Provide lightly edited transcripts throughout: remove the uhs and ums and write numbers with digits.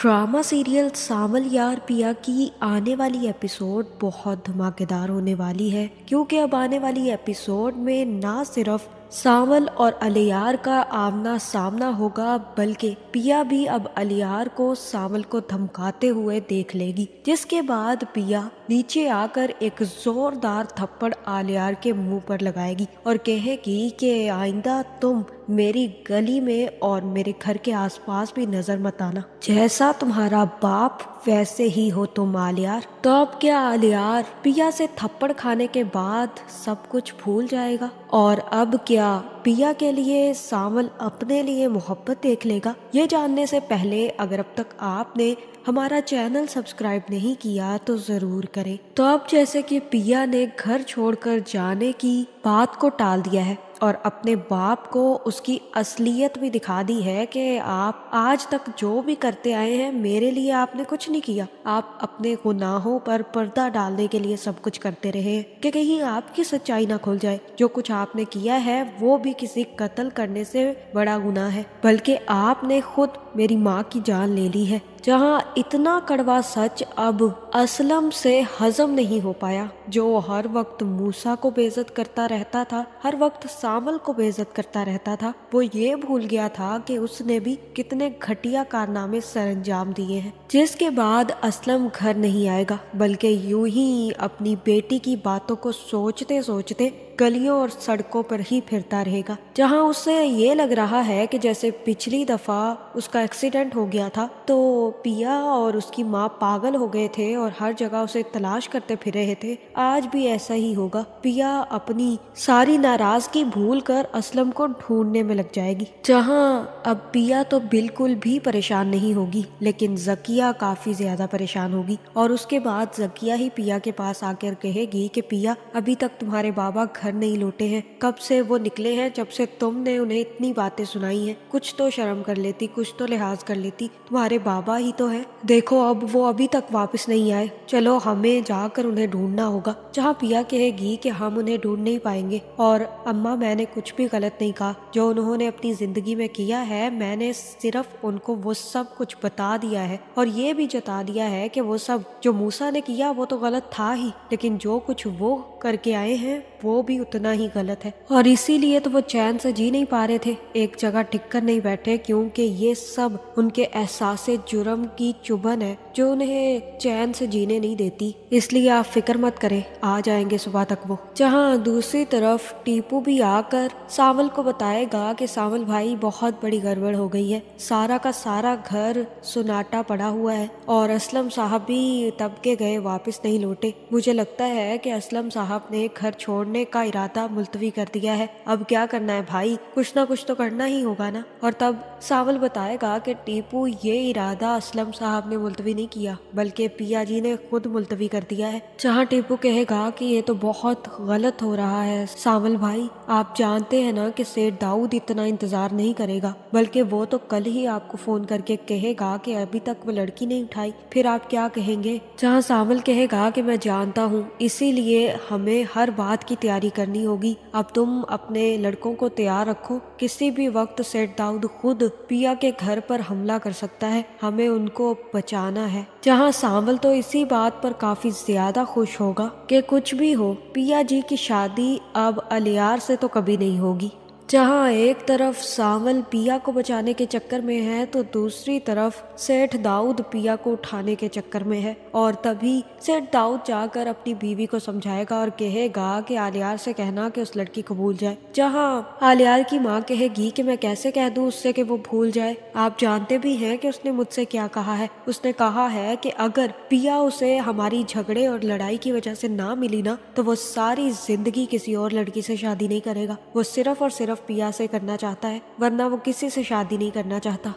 Drama serial सावल यार पिया की आने वाली एपिसोड बहुत धमाकेदार होने वाली है, क्योंकि अब आने वाली एपिसोड में ना सिर्फ सावल और अलियार का आमना सामना होगा, बल्कि पिया भी अब अलियार को सावल को धमकाते हुए देख लेगी, जिसके बाद पिया नीचे आकर एक जोरदार थप्पड़ अलियार के मुंह पर लगाएगी और कहेगी कि आइंदा तुम मेरी गली में और मेरे घर के आसपास भी नजर मत आना। जैसा तुम्हारा बाप वैसे ही हो तुम आलियार। तो अब क्या आलियार पिया से थप्पड़ खाने के बाद सब कुछ भूल जाएगा? और अब क्या पिया के लिए सावल अपने लिए मोहब्बत देख लेगा? ये जानने से पहले अगर अब तक आपने हमारा चैनल सब्सक्राइब नहीं किया तो जरूर करें। तो अब जैसे कि पिया ने घर छोड़कर जाने की बात को टाल दिया है और अपने बाप को उसकी असलियत भी दिखा दी है कि आप आज तक जो भी करते आए हैं मेरे लिए आपने कुछ नहीं किया, आप अपने गुनाहों पर पर्दा डालने के लिए सब कुछ करते रहे कि कहीं आपकी सच्चाई ना खुल जाए। जो कुछ आपने किया है वो भी किसी कत्ल करने से बड़ा गुनाह है, बल्कि आपने खुद मेरी माँ की जान ले ली है। जहाँ इतना कड़वा सच अब असलम से हजम नहीं हो पाया, जो हर वक्त मूसा को बेइज्जत करता रहता था, हर वक्त सावल को बेइज्जत करता रहता था, वो ये भूल गया था कि उसने भी कितने घटिया कारनामे सरंजाम दिए हैं। जिसके बाद असलम घर नहीं आएगा, बल्कि यूं ही अपनी बेटी की बातों को सोचते सोचते गलियों और सड़कों पर ही फिरता रहेगा, जहां उसे ये लग रहा है कि जैसे पिछली दफा उसका एक्सीडेंट हो गया था तो पिया और उसकी माँ पागल हो गए थे और हर जगह उसे तलाश करते फिर रहे थे। आज भी ऐसा ही होगा। पिया अपनी सारी नाराजगी भूल कर असलम को ढूंढने में लग जाएगी, जहां अब पिया तो बिल्कुल भी परेशान नहीं होगी, लेकिन जकिया काफी ज्यादा परेशान होगी। और उसके बाद जकिया ही पिया के पास आकर कहेगी कि पिया, अभी तक तुम्हारे बाबा घर नहीं लौटे हैं, कब से वो निकले हैं, जब से तुमने उन्हें इतनी बातें सुनाई हैं। कुछ तो शर्म कर लेती, कुछ तो लिहाज कर लेती, तुम्हारे बाबा ही तो है। देखो अब वो अभी तक वापस नहीं आए, चलो हमें जाकर उन्हें ढूंढना होगा। जहाँ पिया कहेगी कि हम उन्हें ढूंढ नहीं पाएंगे और अम्मा मैंने कुछ भी गलत नहीं कहा, जो उन्होंने अपनी जिंदगी में किया है मैंने सिर्फ उनको वो सब कुछ बता दिया है और ये भी जता दिया है कि वो सब जो मूसा ने किया वो तो गलत था ही, लेकिन जो कुछ वो करके आए हैं वो भी उतना ही गलत है और इसीलिए तो वो चैन से जी नहीं पा रहे थे, एक जगह टिक कर नहीं बैठे, क्योंकि ये सब उनके एहसासे जुर्म की चुभन है जो उन्हें चैन से जीने नहीं देती। इसलिए आप फिक्र मत करें, आ जाएंगे सुबह तक वो। जहाँ दूसरी तरफ टीपू भी आकर सावल को बताएगा कि सावल भाई बहुत बड़ी गड़बड़ हो गई है, सारा का सारा घर सुनाटा पड़ा हुआ है और असलम साहब भी तब के गए वापस नहीं लौटे। मुझे लगता है कि असलम साहब ने घर छोड़ने का इरादा मुलतवी कर दिया है, अब क्या करना है भाई, कुछ ना कुछ तो करना ही होगा ना। और तब सावल बताएगा कि टीपू ये इरादा असलम साहब ने मुलतवी नहीं किया, बल्कि पिया जी ने खुद मुलतवी कर दिया है। जहाँ टीपू कहेगा कि ये तो बहुत गलत हो रहा है सावल भाई, आप जानते हैं ना कि सेठ दाऊद इतना इंतजार नहीं करेगा, बल्कि वो तो कल ही आपको फोन करके कहेगा कि अभी तक वो लड़की नहीं उठाई, फिर आप क्या कहेंगे? जहाँ सावल कहेगा कि मैं जानता हूँ, इसीलिए हमें हर बात की तैयारी करनी होगी, अब तुम अपने लड़कों को तैयार रखो, किसी भी वक्त सेठ दाऊद खुद पिया के घर पर हमला कर सकता है, हमें उनको बचाना है। जहाँ सावल तो इसी बात पर काफी ज्यादा खुश होगा कि कुछ भी हो पिया जी की शादी अब अलियार से तो कभी नहीं होगी। जहाँ एक तरफ सावल पिया को बचाने के चक्कर में है तो दूसरी तरफ सेठ दाऊद पिया को उठाने के चक्कर में है, और तभी सेठ दाऊद जाकर अपनी बीवी को समझाएगा और कहेगा कि आलियार से कहना कि उस लड़की को भूल जाए। जहाँ आलियार की माँ कहेगी कि मैं कैसे कह दूँ उससे कि वो भूल जाए, आप जानते भी हैं कि उसने मुझसे क्या कहा है, उसने कहा है कि अगर पिया उसे हमारी झगड़े और लड़ाई की वजह से ना मिली ना तो वो सारी जिंदगी किसी और लड़की से शादी नहीं करेगा, वो सिर्फ और सिर्फ पिया से करना चाहता है, वरना वो किसी से शादी नहीं करना चाहता।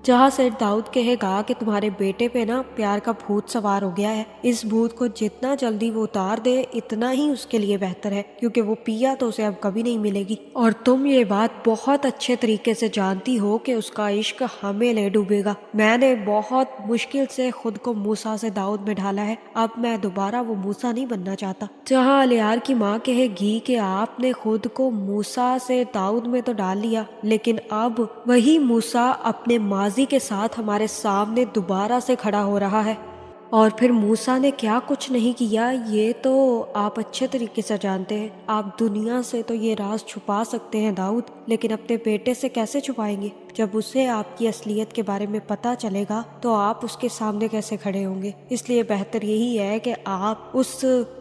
जहाँ सेठ दाऊद कहेगा कि तुम्हारे बेटे पे ना प्यार का भूत सवार हो गया है, इस भूत को जितना जल्दी वो उतार दे इतना ही उसके लिए बेहतर है, क्योंकि वो पिया तो उसे अब कभी नहीं मिलेगी और तुम ये बात बहुत अच्छे तरीके से जानती हो कि उसका इश्क हमें ले डूबेगा। मैंने बहुत मुश्किल से खुद को मूसा से दाऊद में ढाला है, अब मैं दोबारा वो मूसा नहीं बनना चाहता। जहाँ अलियार की माँ कहेगी कि आपने खुद को मूसा से दाऊद में तो डाल लिया, लेकिन अब वही मूसा अपने माजी ماضی کے ساتھ ہمارے سامنے دوبارہ سے کھڑا ہو رہا ہے۔ اور پھر موسیٰ نے کیا کچھ نہیں کیا یہ تو آپ اچھے طریقے سے جانتے ہیں۔ آپ دنیا سے تو یہ راز چھپا سکتے ہیں داؤد، لیکن اپنے بیٹے سے کیسے چھپائیں گے؟ جب اسے آپ کی اصلیت کے بارے میں پتہ چلے گا تو آپ اس کے سامنے کیسے کھڑے ہوں گے؟ اس لیے بہتر یہی ہے کہ آپ اس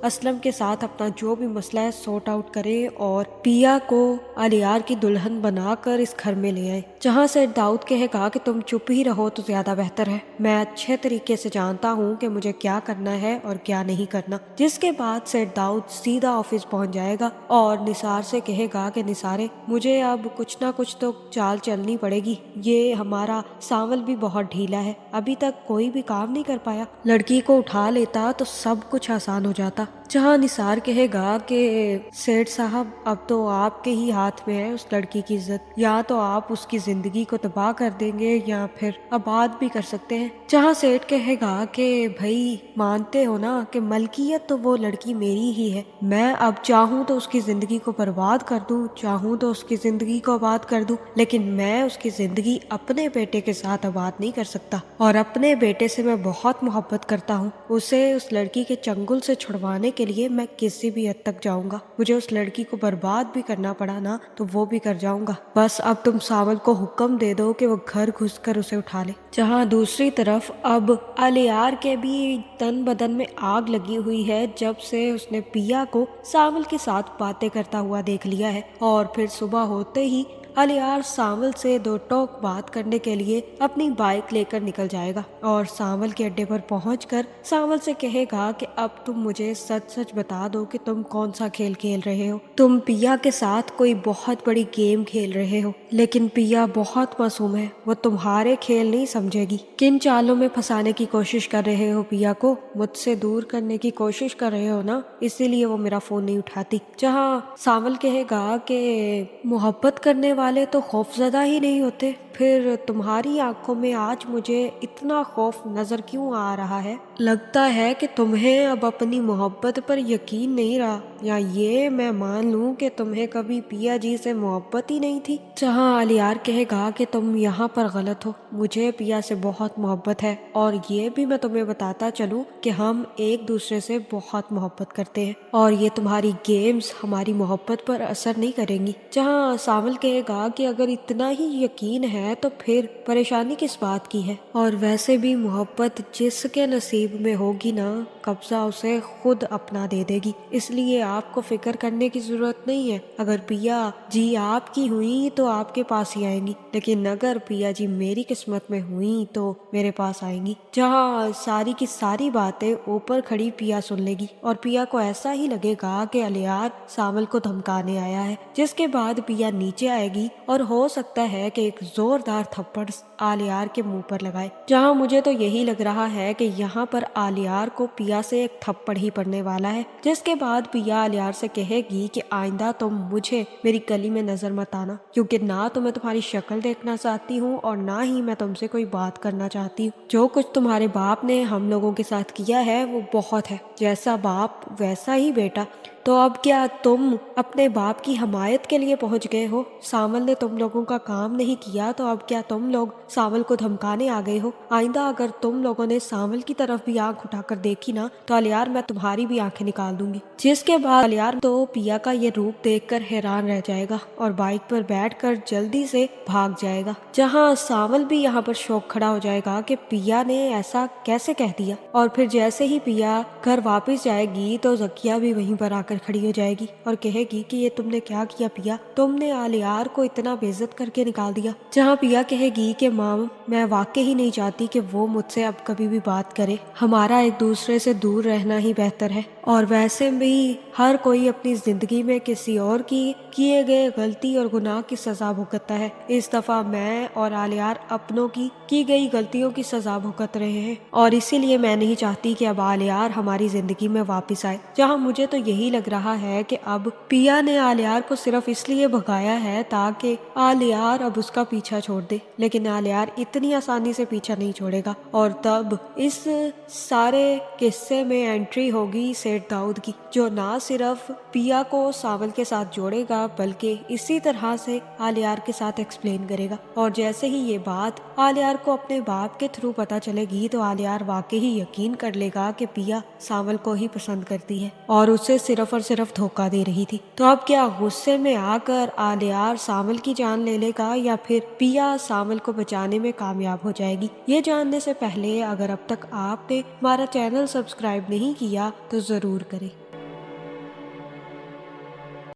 اسلم کے ساتھ اپنا جو بھی مسئلہ ہے سورٹ آؤٹ کریں اور پیا کو الیار کی دلہن بنا کر اس گھر میں لے آئیں۔ جہاں سے داؤد کہے گا کہ تم چپ ہی رہو تو زیادہ بہتر ہے، میں اچھے طریقے سے جانتا ہوں کہ مجھے کیا کرنا ہے اور کیا نہیں کرنا۔ جس کے بعد سیٹ داؤد سیدھا آفس پہنچ جائے گا اور نثار سے کہے گا کہ نثارے مجھے اب کچھ نہ کچھ تو چال چلنی پڑے گی، یہ ہمارا سانول بھی بہت ڈھیلا ہے، ابھی تک کوئی بھی کام نہیں کر پایا، لڑکی کو اٹھا لیتا تو سب کچھ آسان ہو جاتا۔ جہاں نثار کہے گا کہ سیٹ صاحب اب تو آپ کے ہی ہاتھ میں ہے اس لڑکی کی عزت، یا تو آپ اس کی زندگی کو تباہ کر دیں گے یا پھر آباد بھی کر سکتے ہیں۔ جہاں سیٹ کہے گا کہ بھائی مانتے ہو نا کہ ملکیت تو وہ لڑکی میری ہی ہے، میں اب چاہوں تو اس کی زندگی کو برباد کر دوں، چاہوں تو اس کی زندگی کو آباد کر دوں، لیکن میں اس کی زندگی اپنے بیٹے کے ساتھ آباد نہیں کر سکتا، اور اپنے بیٹے سے میں بہت محبت کرتا ہوں، اسے اس لڑکی کے چنگل سے چھڑوانے کے لیے میں کسی بھی حد تک جاؤں گا، مجھے اس لڑکی کو برباد بھی کرنا پڑا نا تو وہ بھی کر جاؤں گا، بس اب تم ساول کو حکم دے دو کہ وہ گھر گھس کر اسے اٹھا لے۔ جہاں دوسری طرف اب الیار کے بھی تن بدن میں آگ لگی ہوئی ہے جب سے اس نے پیا کو ساول کے ساتھ باتیں کرتا ہوا دیکھ لیا ہے، اور پھر صبح ہوتے ہی الیار ساول سے دو ٹوک بات کرنے کے لیے اپنی بائک لے کر نکل جائے گا اور ساول کے اڈے پر پہنچ کر ساول سے کہے گا کہ اب تم مجھے سچ سچ بتا دو کہ تم کون سا کھیل کھیل رہے ہو، تم پیا کے ساتھ کوئی بہت بڑی گیم کھیل رہے ہو، لیکن پیا بہت معصوم ہے، وہ تمہارے کھیل نہیں سمجھے گی، کن چالوں میں پھنسانے کی کوشش کر رہے ہو پیا کو، مجھ سے دور کرنے کی کوشش کر رہے ہو نا، اسی لیے وہ میرا فون نہیں اٹھاتی۔ جہاں ساول کہے گا کہ محبت کرنے والے تو خوف زدہ ہی نہیں ہوتے، پھر تمہاری آنکھوں میں آج مجھے اتنا خوف نظر کیوں آ رہا ہے؟ لگتا ہے کہ تمہیں اب اپنی محبت پر یقین نہیں رہا، یا یہ میں مان لوں کہ تمہیں کبھی پیا جی سے محبت ہی نہیں تھی۔ جہاں الیار کہے گا کہ تم یہاں پر غلط ہو، مجھے پیا سے بہت محبت ہے، اور یہ بھی میں تمہیں بتاتا چلوں کہ ہم ایک دوسرے سے بہت محبت کرتے ہیں، اور یہ تمہاری گیمز ہماری محبت پر اثر نہیں کریں گی۔ جہاں ساول کہے گا کہ اگر اتنا ہی یقین ہے تو پھر پریشانی کس بات کی ہے، اور ویسے بھی محبت جس کے نصیب میں ہوگی نا قبضہ اسے خود اپنا دے دے گی، اس لیے آپ کو فکر کرنے کی ضرورت نہیں ہے، اگر پیا جی آپ کی ہوئی تو آپ کے پاس ہی آئیں گی، لیکن اگر پیا جی میری قسمت میں ہوئی تو میرے پاس آئیں گی۔ جہاں ساری کی ساری باتیں اوپر کھڑی پیا سن لے گی اور پیا کو ایسا ہی لگے گا کہ الیار ساول کو دھمکانے آیا ہے، جس کے بعد پیا نیچے آئے گی اور ہو سکتا ہے کہ ایک زوردار تھپڑ الیار کے منہ پر لگائے۔ جہاں مجھے تو یہی لگ رہا ہے کہ یہاں پر الیار کو پیا سے ایک تھپڑ ہی پڑنے والا ہے، جس کے بعد پیا الیار سے کہے گی کہ آئندہ تم مجھے میری گلی میں نظر مت آنا، کیونکہ نہ تو میں تمہاری شکل دیکھنا چاہتی ہوں اور نہ ہی میں تم سے کوئی بات کرنا چاہتی ہوں، جو کچھ تمہارے باپ نے ہم لوگوں کے ساتھ کیا ہے وہ بہت ہے، جیسا باپ ویسا ہی بیٹا، تو اب کیا تم اپنے باپ کی حمایت کے لیے پہنچ گئے ہو؟ ساول نے تم لوگوں کا کام نہیں کیا تو اب کیا تم لوگ ساول کو دھمکانے آ گئے ہو؟ آئندہ اگر تم لوگوں نے ساول کی طرف بھی آنکھ اٹھا کر دیکھی نا تو الیار میں تمہاری بھی آنکھیں نکال دوں گی۔ جس کے بعد الیار تو پیا کا یہ روپ دیکھ کر حیران رہ جائے گا اور بائک پر بیٹھ کر جلدی سے بھاگ جائے گا۔ جہاں ساول بھی یہاں پر شوق کھڑا ہو جائے گا کہ پیا نے ایسا کیسے کہہ دیا، اور پھر جیسے ہی پیا گھر واپس جائے گی تو زکیہ بھی وہیں پر آ کر کھڑی ہو جائے گی اور کہے گی کہ یہ تم نے کیا کیا پیا، تم نے الیار کو اتنا بے عزت کر کے نکال دیا۔ جہاں پیا کہے گی کہ مام میں واقعی ہی نہیں چاہتی کہ وہ مجھ سے اب کبھی بھی بات کرے، ہمارا ایک دوسرے سے دور رہنا ہی بہتر ہے، اور ویسے بھی ہر کوئی اپنی زندگی میں کسی اور کی کیے گئے غلطی اور گناہ کی سزا بھگتتا ہے، اس دفعہ میں اور الیار اپنوں کی گئی غلطیوں کی سزا بھگت رہے ہیں، اور اسی لیے میں نہیں چاہتی کہ اب الیار ہماری زندگی میں واپس آئے۔ جہاں مجھے تو یہی لگ رہا ہے کہ اب پیا نے الیار کو صرف اس لیے بھگایا ہے تاکہ الیار اب اس کا پیچھا چھوڑ دے، لیکن आलियार इतनी आसानी से पीछा नहीं छोड़ेगा। और तब इस सारे किस्से में एंट्री होगी सेठ दाऊद की, जो ना सिर्फ पिया को सावल के साथ जोड़ेगा बल्कि इसी तरह से आलियार के साथ एक्सप्लेन करेगा। और जैसे ही ये बात आलियार को अपने बाप के थ्रू पता चलेगी तो आलियार वाकई ही यकीन कर लेगा कि पिया सावल को ही पसंद करती है और उसे सिर्फ और सिर्फ धोखा दे रही थी। तो अब क्या गुस्से में आकर आलियार सावल की जान ले लेगा या फिर पिया सावल को बचाने में कामयाब हो जाएगी? ये जानने से पहले अगर अब तक आपने हमारा चैनल सब्सक्राइब नहीं किया तो जरूर करें।